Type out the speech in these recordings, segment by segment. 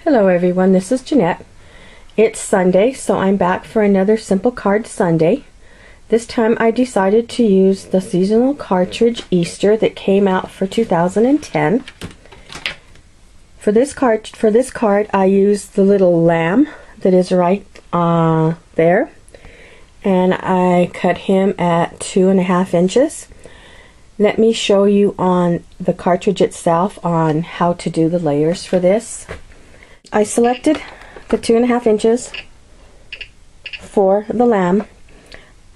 Hello everyone, this is Jeanette. It's Sunday, so I'm back for another Simple Card Sunday. This time I decided to use the seasonal cartridge Easter that came out for 2010. For this card I used the little lamb that is right there, and I cut him at 2.5 inches. Let me show you on the cartridge itself on how to do the layers for this. I selected the 2.5 inches for the lamb,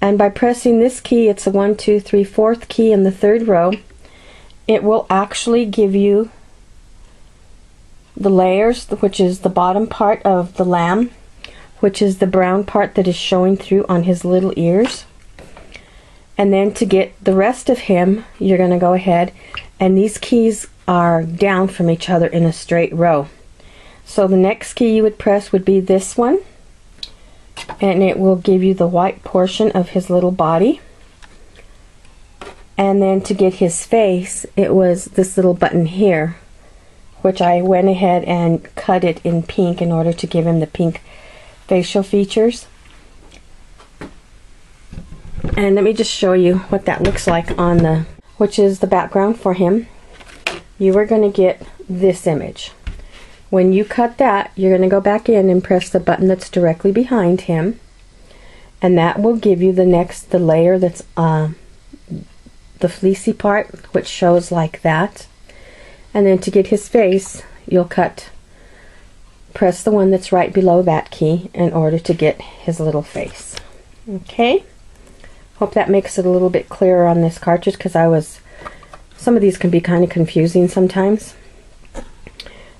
and by pressing this key, it's a 1, 2, 3, 4th key in the 3rd row, it will actually give you the layers, which is the bottom part of the lamb, which is the brown part that is showing through on his little ears. And then to get the rest of him, you're going to go ahead, and these keys are down from each other in a straight row. So the next key you would press would be this one, and it will give you the white portion of his little body. And then to get his face, it was this little button here, which I went ahead and cut it in pink in order to give him the pink facial features. And let me just show you what that looks like on the, which is the background for him. You are going to get this image. When you cut that, you're going to go back in and press the button that's directly behind him, and that will give you the layer that's the fleecy part, which shows like that. And then to get his face, you'll press the one that's right below that key in order to get his little face. Okay, hope that makes it a little bit clearer on this cartridge, because some of these can be kind of confusing sometimes.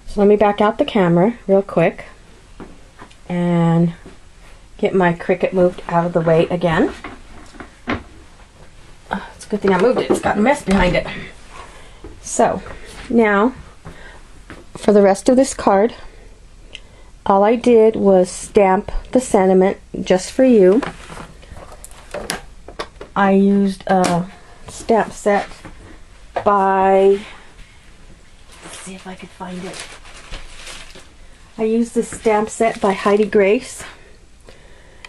So let me back out the camera real quick and get my Cricut moved out of the way again. It's a good thing I moved it. It's got a mess behind it. So now for the rest of this card, all I did was stamp the sentiment, "Just for you." I used a stamp set by, let's see if I could find it. I used this stamp set by Heidi Grace,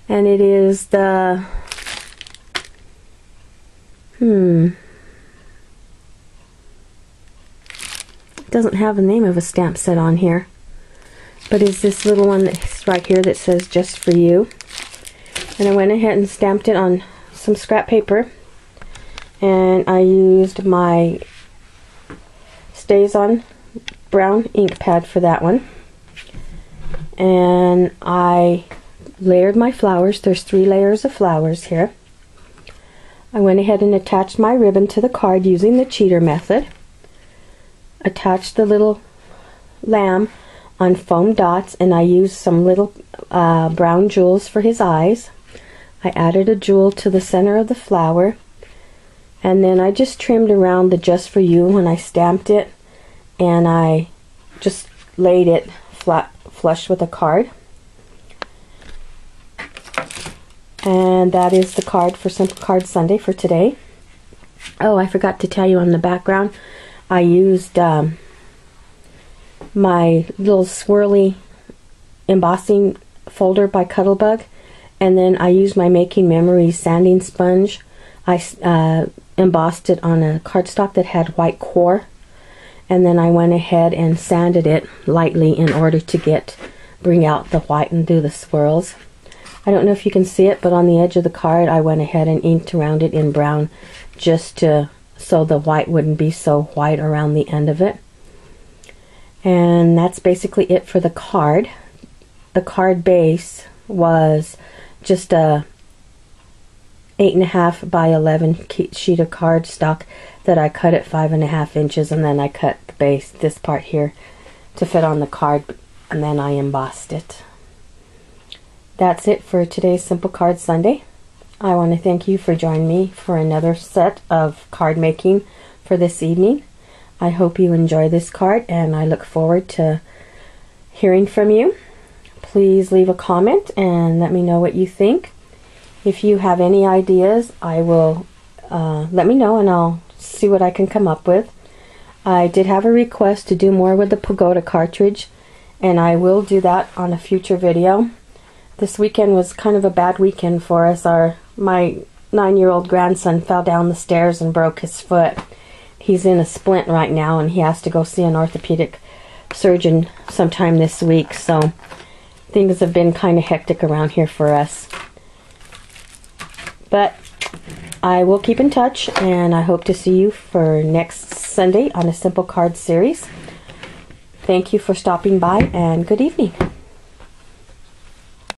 and it is the it doesn't have the name of a stamp set on here, but it's this little one that's right here that says "Just for you." And I went ahead and stamped it on some scrap paper, and I used my StazOn brown ink pad for that one. And I layered my flowers. There's 3 layers of flowers here. I went ahead and attached my ribbon to the card using the cheater method. Attached the little lamb on foam dots, and I used some little brown jewels for his eyes. I added a jewel to the center of the flower, and then I just trimmed around the "Just for you" when I stamped it, and I just laid it flat flush with a card. And that is the card for Simple Card Sunday for today. Oh, I forgot to tell you, on the background I used my little swirly embossing folder by Cuttlebug, and then I used my Making Memories sanding sponge. I embossed it on a cardstock that had white core, and then I went ahead and sanded it lightly in order to bring out the white and do the swirls. I don't know if you can see it, but on the edge of the card I went ahead and inked around it in brown, just so the white wouldn't be so white around the end of it. And that's basically it for the card. The card base was just a 8.5 by 11 sheet of cardstock that I cut at 5.5 inches, and then I cut the base, this part here, to fit on the card, and then I embossed it. That's it for today's Simple Card Sunday. I want to thank you for joining me for another set of card making for this evening. I hope you enjoy this card, and I look forward to hearing from you. Please leave a comment and let me know what you think. If you have any ideas, I will let me know, and I'll see what I can come up with. I did have a request to do more with the Pagoda cartridge, and I will do that on a future video. This weekend was kind of a bad weekend for us. My 9-year-old grandson fell down the stairs and broke his foot. He's in a splint right now, and he has to go see an orthopedic surgeon sometime this week, so things have been kind of hectic around here for us. But I will keep in touch, and I hope to see you for next Sunday on a Simple Card series. Thank you for stopping by, and good evening.